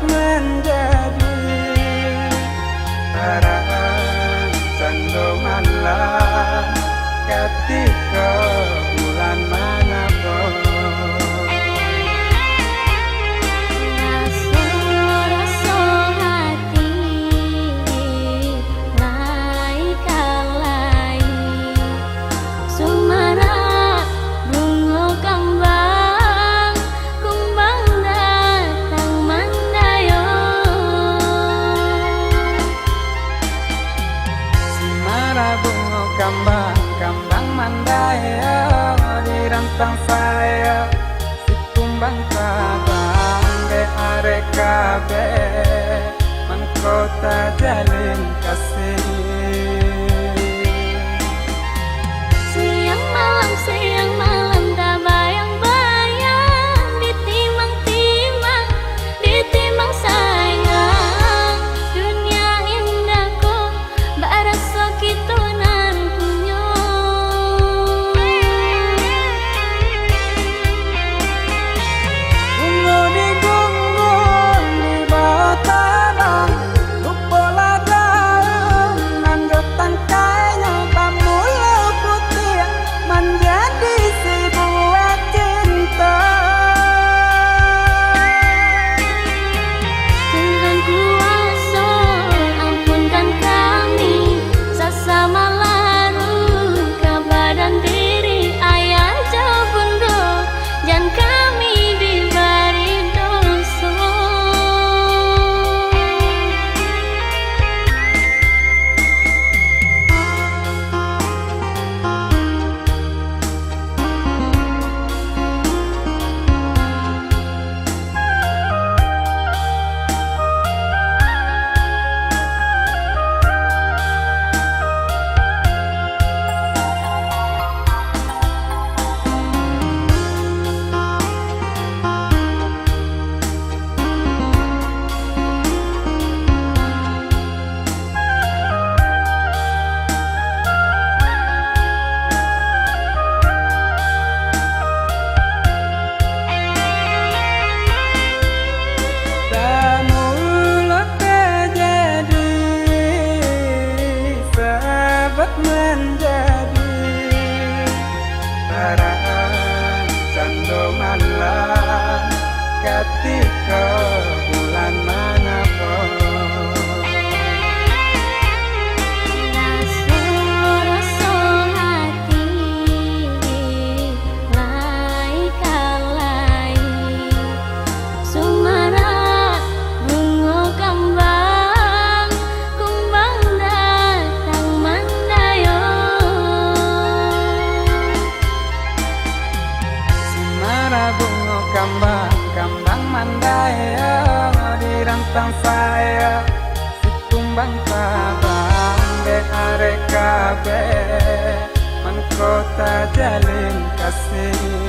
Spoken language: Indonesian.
menjadi terang cendung malam ketika bulan menabur. Kambang mandaya di rantang saya si kumbang tabang ge arek kabe mangkota jalin kasih. Siang malam tak bayang-bayang ditimang-timang ditimang sayang dunia indahku barasa kitu. Menjadi terang cendung malam ketika bulan menabur. Rasa hati lai kalai sumarak bunga kambang kumbang datang mandayo. Semara bunga kambang mandaya di rantang saya si kumbang tabang ge arek kabe mangkota jalin kasih.